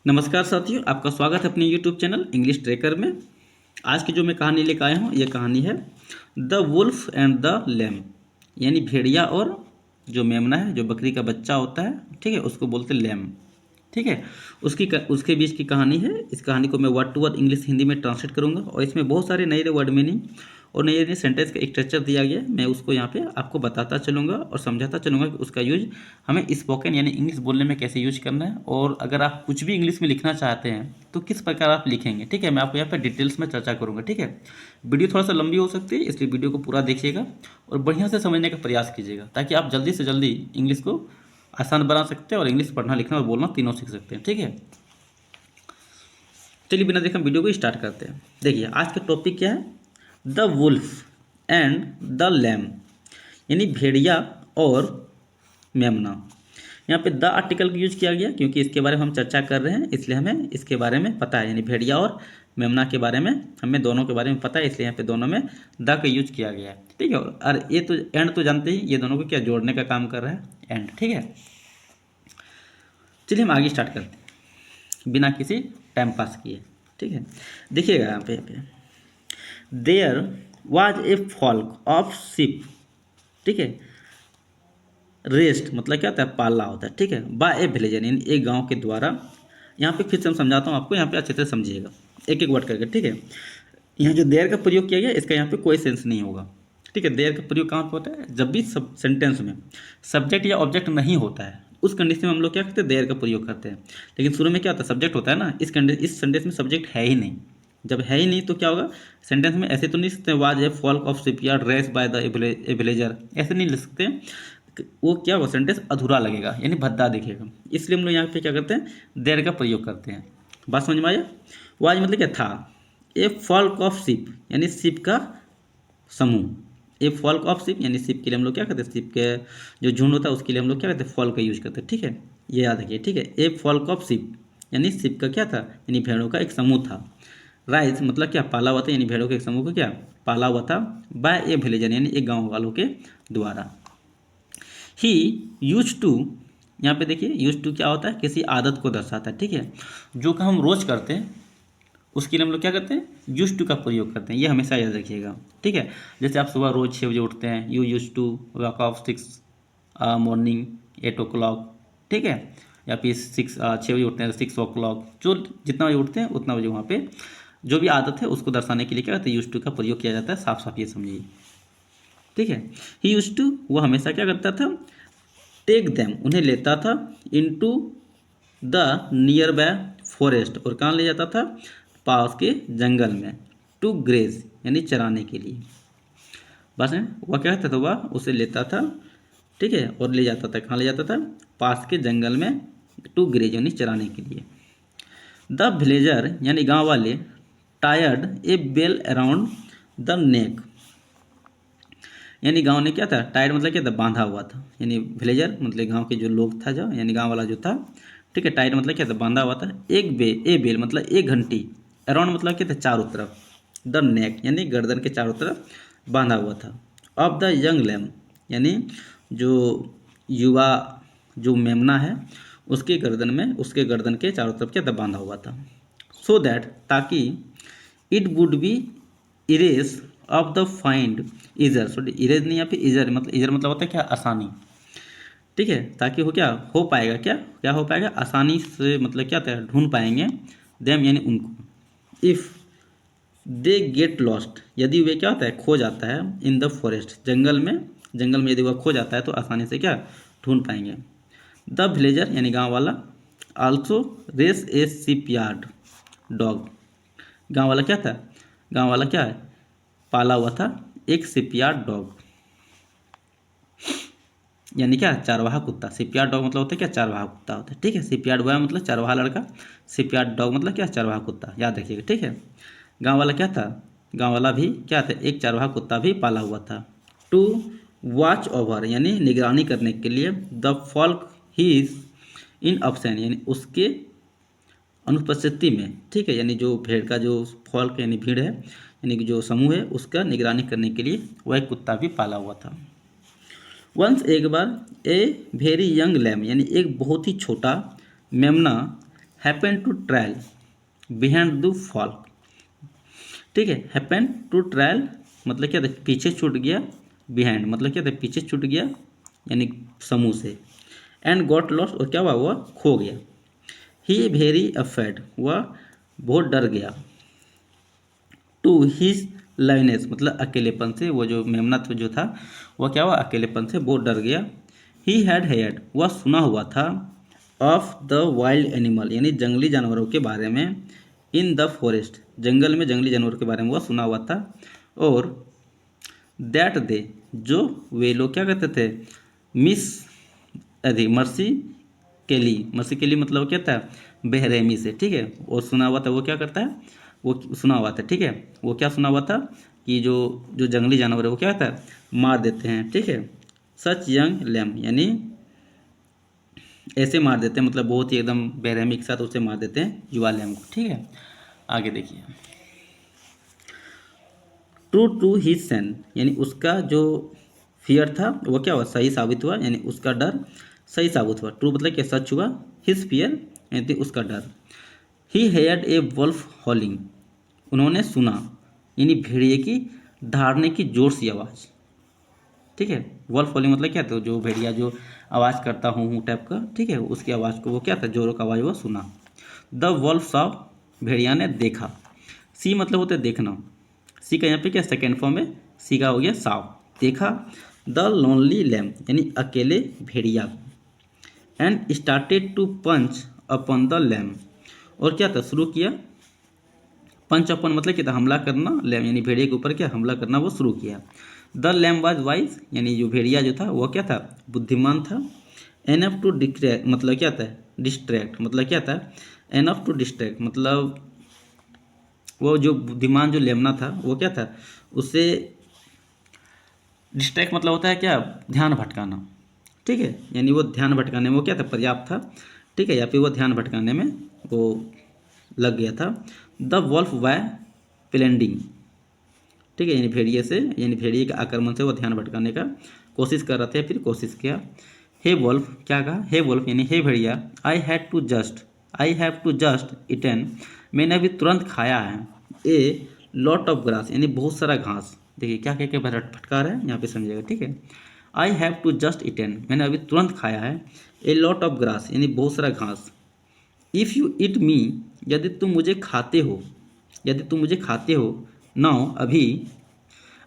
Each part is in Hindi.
नमस्कार साथियों, आपका स्वागत है अपने यूट्यूब चैनल इंग्लिश ट्रेकर में। आज की जो मैं कहानी लेकर आया हूँ, ये कहानी है the wolf and the lamb, यानी भेड़िया और जो मेमना है, जो बकरी का बच्चा होता है, ठीक है, उसको बोलते हैं लैम। ठीक है, उसके बीच की कहानी है। इस कहानी को मैं word to word English Hindi में ट्रांसलेट करूँगा और इसमें बहुत सारे नए नए वर्ड मीनिंग और नए नए सेंटेंस का स्ट्रक्चर दिया गया है। मैं उसको यहाँ पे आपको बताता चलूँगा और समझाता चलूँगा कि उसका यूज हमें स्पोकन यानी इंग्लिश बोलने में कैसे यूज करना है, और अगर आप कुछ भी इंग्लिश में लिखना चाहते हैं तो किस प्रकार आप लिखेंगे। ठीक है, मैं आपको यहाँ पर डिटेल्स में चर्चा करूँगा। ठीक है, वीडियो थोड़ा सा लंबी हो सकती है, इसलिए वीडियो को पूरा देखिएगा और बढ़िया से समझने का प्रयास कीजिएगा, ताकि आप जल्दी से जल्दी इंग्लिश को आसान बना सकते हैं और इंग्लिश पढ़ना लिखना और बोलना तीनों सीख सकते हैं। ठीक है, चलिए बिना देखे हम वीडियो को स्टार्ट करते हैं। देखिए, आज का टॉपिक क्या है, the wolf and the lamb, यानी भेड़िया और मेमना। यहाँ पे द आर्टिकल का यूज किया गया क्योंकि इसके बारे में हम चर्चा कर रहे हैं, इसलिए हमें इसके बारे में पता है, यानी भेड़िया और मेमना के बारे में हमें दोनों के बारे में पता है, इसलिए यहाँ पे दोनों में द का यूज किया गया है। ठीक है, और ये तो एंड तो जानते ही, ये दोनों को क्या जोड़ने का काम कर रहा है, एंड। ठीक है, चलिए हम आगे स्टार्ट करते हैं बिना किसी टाइम पास किए। ठीक है, देखिएगा यहाँ पे there was a flock of sheep. ठीक है, रेस्ट मतलब क्या होता है, पाला होता है। ठीक है, बाय ए विलेजर, यानी एक गांव के द्वारा। यहाँ पे फिर से हम समझाता हूँ आपको, यहाँ पे अच्छे से समझिएगा एक एक वर्ड करके। ठीक है, यहाँ जो देयर का प्रयोग किया गया, इसका यहाँ पे कोई सेंस नहीं होगा। ठीक है, देयर का प्रयोग कहाँ पे होता है, जब भी सब सेंटेंस में सब्जेक्ट या ऑब्जेक्ट नहीं होता है, उस कंडीशन में हम लोग क्या करते हैं, देयर का प्रयोग करते हैं। लेकिन शुरू में क्या होता है, सब्जेक्ट होता है ना, इस सेंटेंस में सब्जेक्ट है ही नहीं। जब है ही नहीं तो क्या होगा, सेंटेंस में ऐसे तो नहीं लिख सकते was a flock of shipyard raised by the a villager, ऐसे नहीं लिख सकते। वो क्या होगा, सेंटेंस अधूरा लगेगा, यानी भद्दा दिखेगा। इसलिए हम लोग यहाँ पे क्या करते हैं, देयर का प्रयोग करते हैं। बात समझ में आया। वाज मतलब क्या था, ए फॉल्क ऑफ शिप, यानी शिप का समूह। ए फॉल्क ऑफ शिप यानी शिप के लिए हम लोग क्या करते हैं, शिप के जो झुंड होता है उसके लिए हम लोग क्या करते हैं, फॉल का यूज करते हैं। ठीक है, ये याद रखिए। ठीक है, ए फॉल्क ऑफ शिप यानी शिप का क्या था, यानी भेड़ों का एक समूह था। राइज मतलब क्या, पाला हुआ था, यानी भेड़ों के एक समूह को क्या पाला हुआ था। बाय ए विलेजर यानी एक गाँव वालों के द्वारा। ही यूज टू, यहाँ पे देखिए यूज टू क्या होता है, किसी आदत को दर्शाता है। ठीक है, जो काम हम रोज करते हैं उसके लिए हम लोग क्या करते हैं, यूज टू का प्रयोग करते हैं, ये हमेशा याद रखिएगा। ठीक है, जैसे आप सुबह रोज 6 बजे उठते हैं, you used to walk of 6 morning 8 o'clock। ठीक है, या फिर 6 बजे उठते हैं 6 o'clock, जो जितना बजे उठते हैं उतना बजे वहाँ पे जो भी आदत है उसको दर्शाने के लिए क्या करते हैं, यूज टू का प्रयोग किया जाता है। साफ साफ ये समझिए। ठीक है, ही यूज टू वो हमेशा क्या करता था, टेक देम उन्हें लेता था, into the near by forest और कहाँ ले जाता था, पास के जंगल में, टू ग्रेज यानी चराने के लिए। बस है, वह क्या करता था, वह उसे लेता था। ठीक है, और ले जाता था, कहाँ ले जाता था, पास के जंगल में, टू ग्रेज यानी चराने के लिए। द विलेजर यानी गांव वाले, टायर्ड a bell around the neck, यानी गांव ने क्या था, टायर्ड मतलब क्या था, बांधा हुआ था, यानी विलेजर मतलब गांव के जो लोग था, जो यानी गांव वाला जो था। ठीक है, टायर्ड मतलब क्या था, बांधा हुआ था। ए बेल मतलब एक घंटी, अराउंड मतलब क्या था, चारों तरफ, द नेक यानी गर्दन के चारों तरफ बांधा हुआ था। ऑफ द यंग लैम यानी जो युवा जो मेमना है, उसके गर्दन के चारों तरफ क्या था, बांधा हुआ था। सो दैट ताकि, it would be erase of the find easier, sorry erase नहीं, यहाँ पे इजर मतलब होता है क्या, आसानी। ठीक है, ताकि हो क्या हो पाएगा, क्या क्या हो पाएगा, आसानी से मतलब क्या होता है, ढूंढ पाएंगे देम यानी उनको। इफ़ दे गेट लॉस्ट यदि वे क्या होता है, खो जाता है, इन द फॉरेस्ट जंगल में यदि वह खो जाता है तो आसानी से क्या ढूंढ पाएंगे। द विलेजर यानी गांव वाला, also raised a sheep yard dog, गाँव वाला क्या था, गाँव वाला क्या है, पाला हुआ था एक शिपयार्ड डॉग, यानी क्या, चारवाहा कुत्ता। शिपयार्ड डॉग मतलब होता है क्या, चारवाहा कुत्ता होता है। ठीक है, शिपयार्ड बॉय मतलब चारवाहा लड़का, शिपयार्ड डॉग मतलब क्या, चारवाहा कुत्ता, याद रखिएगा। ठीक है, गाँव वाला क्या था, गाँव वाला भी क्या था, एक चारवाहा कुत्ता भी पाला हुआ था। टू वॉच ओवर यानी निगरानी करने के लिए, the folk he is in absent यानी उसके अनुपस्थिति में। ठीक है, यानी जो भेड़ का जो फॉल्क यानी भीड़ है, यानी कि जो समूह है, उसका निगरानी करने के लिए वह एक कुत्ता भी पाला हुआ था। वंस एक बार, ए वेरी यंग लैम यानी एक बहुत ही छोटा मेमना, happen to trail behind the flock, ठीक है। हैपन टू ट्रायल मतलब क्या था, पीछे छूट गया, बिहाइंड मतलब क्या था, पीछे छूट गया यानी समूह से, एंड गॉट लॉस्ट और क्या हुआ, वह खो गया। ही वेरी अफेड वह बहुत डर गया, टू हिज लाइनेस मतलब अकेलेपन से, वो जो मेमना जो था वह क्या हुआ, अकेलेपन से बहुत डर गया। ही हैड हेयर्ड वह सुना हुआ था, ऑफ द वाइल्ड एनिमल यानी जंगली जानवरों के बारे में, इन द फॉरेस्ट जंगल में जंगली जानवरों के बारे में वह सुना हुआ था, और दैट दे जो वे लोग क्या कहते थे, मिस अरे मर्सी के लिए मतलब क्या था, बेरहमी से, ठीक है। और सुना हुआ था वो क्या करता है, वो सुना हुआ था, ठीक है। वो क्या सुना हुआ था कि जो जो जंगली जानवर है वो क्या होता है, मार देते हैं, ठीक है। सच यंग लैम यानी ऐसे मार देते हैं, मतलब बहुत ही एकदम बेरहमी के साथ उसे मार देते हैं युवा लैम को, ठीक है। आगे देखिए, ट्रू टू हिज सेन यानी उसका जो फियर था वो क्या हुआ, सही साबित हुआ, यानी उसका डर सही साबित हुआ। ट्रू मतलब क्या, सच हुआ, हिज फियर यानी उसका डर। ही हेयर्ड ए वुल्फ हॉलिंग उन्होंने सुना यानी भेड़िए की दहाड़ने की जोर सी आवाज़, ठीक है। वुल्फ हॉलिंग मतलब क्या था, जो भेड़िया जो आवाज़ करता हूँ टाइप का, ठीक है, उसकी आवाज़ को वो क्या था, जोरों का आवाज़ वो सुना। द वुल्फ सॉ भेड़िया ने देखा, सी मतलब होता है देखना, सी का यहाँ पे क्या सेकेंड फॉर्म है, सी का हो गया साव, देखा। द लोनली लैम यानी अकेले भेड़िया को, and started to pounce upon the lamb और क्या था, शुरू किया, पंच अपन मतलब क्या था, हमला करना, लैम यानी भेड़िया के ऊपर क्या हमला करना वो शुरू किया। द लैम वाज वाइज यानी जो भेड़िया जो था वो क्या था, बुद्धिमान था। एनफ टू डिस्ट्रैक्ट मतलब क्या था, डिस्ट्रैक्ट मतलब क्या था, एनफ टू डिस्ट्रैक्ट मतलब वो जो बुद्धिमान जो लेमना था वो क्या था, उससे डिस्ट्रैक्ट मतलब होता है क्या, ध्यान भटकाना, ठीक है। यानी वो ध्यान भटकाने में वो क्या था, पर्याप्त था, ठीक है, या फिर वो ध्यान भटकाने में वो लग गया था। द वॉल्फ वाय प्लेंडिंग, ठीक है, यानी भेड़िए से यानी भेड़िए के आक्रमण से वो ध्यान भटकाने का कोशिश कर रहा था, फिर कोशिश किया। हे वॉल्फ क्या कहा, हे वॉल्फ यानी हे भेड़िया, I have to just eaten मैंने अभी तुरंत खाया है, ए लॉट ऑफ ग्रास यानी बहुत सारा घास, देखिए क्या कह के भटका रहा है यहाँ पे समझिएगा, ठीक है। I have to just eaten मैंने अभी तुरंत खाया है, ए लॉट ऑफ ग्रास यानी बहुत सारा घास। इफ़ यू इट मी यदि तुम मुझे खाते हो, यदि तुम मुझे खाते हो, नाउ अभी,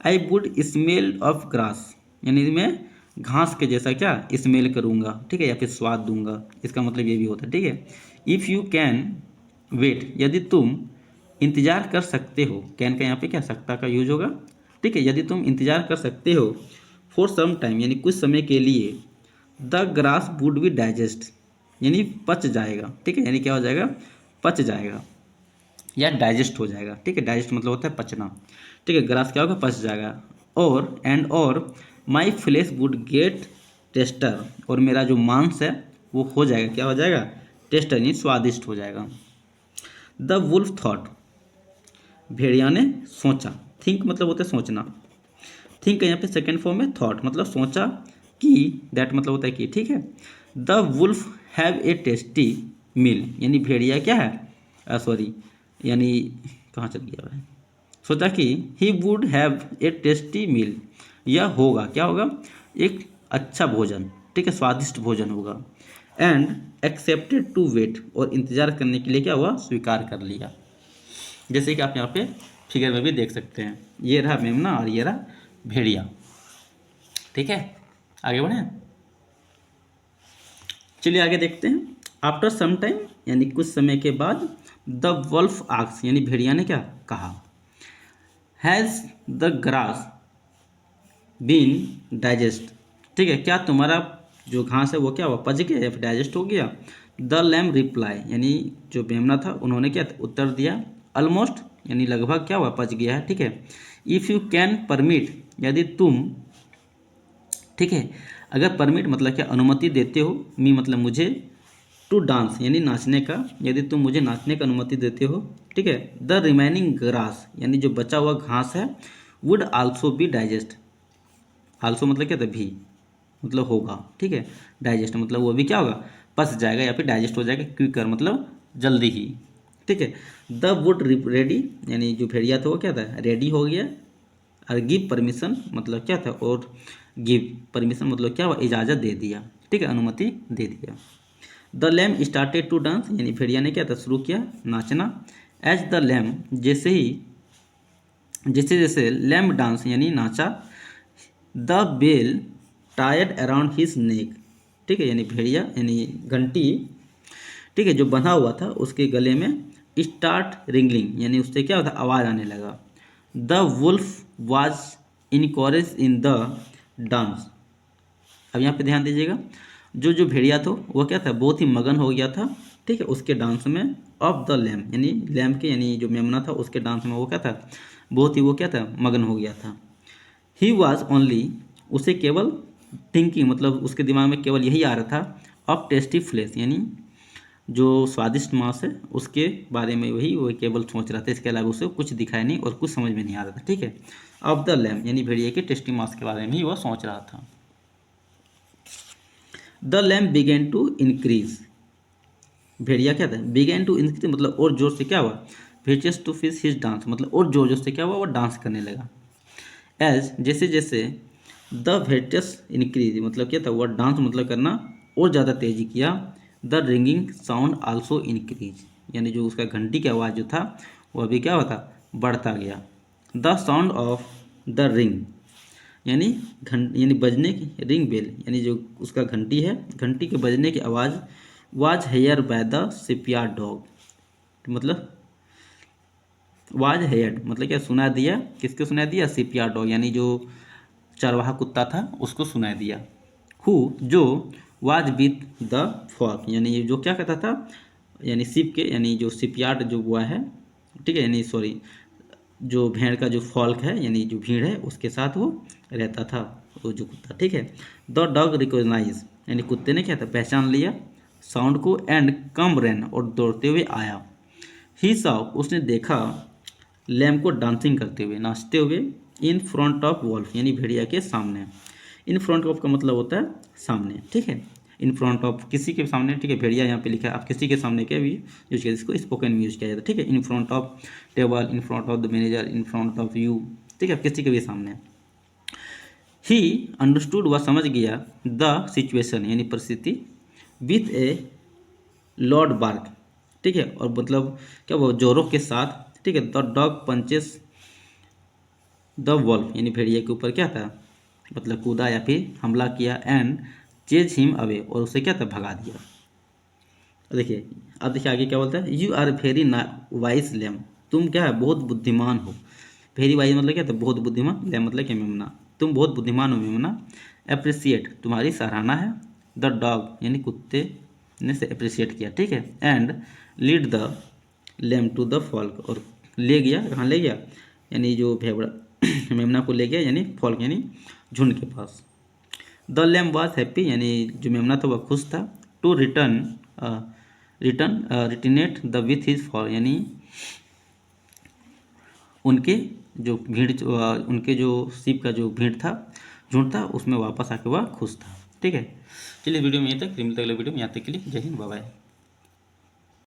I would smell of grass यानी मैं घास के जैसा क्या स्मेल करूँगा, ठीक है, या फिर स्वाद दूंगा, इसका मतलब ये भी होता है, ठीक है। इफ़ यू कैन वेट यदि तुम इंतज़ार कर सकते हो, कैन का यहाँ पे क्या सकता का यूज होगा, ठीक है, यदि तुम इंतज़ार कर सकते हो, फॉर सम टाइम यानी कुछ समय के लिए, the grass would be digest यानी पच जाएगा, ठीक है, यानी क्या हो जाएगा, पच जाएगा या डाइजेस्ट हो जाएगा, ठीक है। डाइजेस्ट मतलब होता है पचना, ठीक है, ग्रास क्या होगा, पच जाएगा। और माई फ्लेश वुड गेट टेस्टर और मेरा जो मांस है वो हो जाएगा, क्या हो जाएगा, टेस्टर यानी स्वादिष्ट हो जाएगा। द वुल्फ थॉट भेड़िया ने सोचा, थिंक मतलब होता है सोचना, थिंक यहाँ पे सेकेंड फॉर्म में थॉट मतलब सोचा, कि दैट मतलब होता है कि, ठीक है। The wolf have a tasty meal यानी भेड़िया क्या है, सॉरी यानी कहाँ चल गया है, सोचा कि he would have a tasty meal यह होगा, क्या होगा, एक अच्छा भोजन, ठीक है, स्वादिष्ट भोजन होगा। एंड एक्सेप्टेड टू वेट और इंतज़ार करने के लिए क्या हुआ, स्वीकार कर लिया, जैसे कि आप यहाँ पे फिगर में भी देख सकते हैं, ये रहा मेमना और ये रहा भेड़िया, ठीक है। आगे बढ़ें, चलिए आगे देखते हैं। आफ्टर सम टाइम यानी कुछ समय के बाद, द वुल्फ आस्क्स यानी भेड़िया ने क्या कहा, has the grass been digest, ठीक है, क्या तुम्हारा जो घास है वो क्या हुआ, पच गया या फिर डाइजेस्ट हो गया। द लैम रिप्लाई यानी जो मेमना था उन्होंने क्या उत्तर दिया, ऑलमोस्ट यानी लगभग क्या हुआ, पच गया है, ठीक है। इफ़ यू कैन परमिट यदि तुम, ठीक है, अगर परमिट मतलब क्या अनुमति देते हो, मी मतलब मुझे, टू डांस यानी नाचने का, यदि तुम मुझे नाचने का अनुमति देते हो, ठीक है। द रिमेनिंग ग्रास यानी जो बचा हुआ घास है, would also be digest, also मतलब क्या था, भी मतलब होगा, ठीक है, डाइजेस्ट मतलब वो भी क्या होगा, पच जाएगा या फिर डाइजेस्ट हो जाएगा, क्विकर मतलब जल्दी ही, ठीक है। द वुड रेडी, यानी जो भेड़िया था वो क्या था, रेडी हो गया। और गिव परमिशन मतलब क्या था, और गिव परमिशन मतलब क्या हुआ, इजाज़त दे दिया, ठीक है, अनुमति दे दिया। The lamb started to dance, यानी भेड़िया ने क्या था, शुरू किया नाचना। एज द लैम, जैसे जैसे लैम डांस यानी नाचा। द बेल टायर्ड अराउंड हिज नेक, ठीक है, यानी भेड़िया यानी घंटी, ठीक है, जो बंधा हुआ था उसके गले में स्टार्ट रिंगलिंग, यानी उससे क्या होता, आवाज़ आने लगा। The wolf was encourage in the dance. अब यहाँ पे ध्यान दीजिएगा, जो भेड़िया था वो क्या था, बहुत ही मगन हो गया था, ठीक है, उसके डांस में। ऑफ द लैम, यानी लैम के यानी जो मेमना था उसके डांस में वो क्या था, बहुत ही वो क्या था, मगन हो गया था। ही वॉज ओनली, उसे केवल थिंकिंग मतलब उसके दिमाग में केवल यही आ रहा था, ऑफ टेस्टी फ्लेश, यानी जो स्वादिष्ट मांस है उसके बारे में वही वो केवल सोच रहा था, इसके अलावा उसे कुछ दिखाया नहीं और कुछ समझ में नहीं आ रहा था, ठीक है। ऑफ द लैम यानी भेड़िए के टेस्टी मांस के बारे में ही वह सोच रहा था। The lamb began to increase, भेड़िया क्या था, बिगेन टू इंक्रीज मतलब और जोर से क्या हुआ, भेचेस टू फिश हिज डांस मतलब और जोर जोर से क्या हुआ, वो डांस करने लगा। एज जैसे जैसे द वेटस इंक्रीज मतलब क्या था, वह डांस मतलब करना और ज़्यादा तेजी किया। The ringing sound also increase, यानी जो उसका घंटी की आवाज़ जो था वह भी क्या होता, बढ़ता गया। The sound of the ring, यानी यानी बजने की, रिंग बेल यानी जो उसका घंटी है, घंटी के बजने की आवाज़। Was hear by the shipyard dog, मतलब वाज हेयर्ड मतलब क्या, सुना दिया, किसको सुना दिया, शिपयार्ड डॉग यानी जो चरवाहा कुत्ता था उसको सुना दिया। हु जो वाज विथ द फॉक, यानी ये जो क्या कहता था, यानी शिप के यानी जो शिपयार्ड जो हुआ है, ठीक है, यानी सॉरी जो भेड़ का जो फॉल्क है यानी जो भीड़ है उसके साथ वो रहता था, वो जो कुत्ता, ठीक है। द डॉग रिकॉग्नाइज, यानी कुत्ते ने क्या था, पहचान लिया साउंड को। एंड कम रैन और दौड़ते हुए आया। ही सॉ उसने देखा लैम को डांसिंग करते हुए, नाचते हुए। इन फ्रंट ऑफ वॉल्फ यानी भेड़िया के सामने। इन फ्रंट ऑफ का मतलब होता है सामने, ठीक है, इन फ्रंट ऑफ किसी के सामने, ठीक है, भेड़िया यहाँ पे लिखा है, आप किसी के सामने के भी यूज किया, इसको स्पोकन में यूज किया जाता है, ठीक है। In front of table, in front of the manager, in front of you, ठीक है, किसी के भी सामने। ही अंडरस्टूड वह समझ गया द सिचुएशन यानी परिस्थिति। विथ ए लॉर्ड बार्क, ठीक है, और मतलब क्या वो जोरों के साथ, ठीक है। The dog pounces the wolf यानी भेड़िया के ऊपर क्या था, मतलब कूदा या फिर हमला किया। एंड चेज हिम अवे और उसे क्या था, भगा दिया। देखिए अब देखिए आगे क्या बोलता है, you are very wise lamb, तुम क्या है, बहुत बुद्धिमान हो। वेरी वाइज मतलब क्या था, बहुत बुद्धिमान, लैम मतलब क्या, मेमना, तुम बहुत बुद्धिमान हो मेमना। अप्रिसिएट तुम्हारी सराहना है। द डॉग यानी कुत्ते ने से अप्रिसिएट किया, ठीक है। And lead the lamb to the flock और ले गया, कहाँ ले गया, यानी जो भेबड़ा मेमना को ले गया यानी फॉल्क यानी झुंड के पास। द लैम वॉज हैप्पी यानी जो मेमना था वह खुश था। To returned the with his fold यानी उनके जो भीड़ उनके जो शिप का जो भीड़ था, झुंड था, उसमें वापस आके वह खुश था, ठीक है। चलिए वीडियो में यहीं तक, फिर मिलते अगले वीडियो में, यहाँ तक के लिए जय हिंद, बाय बाय।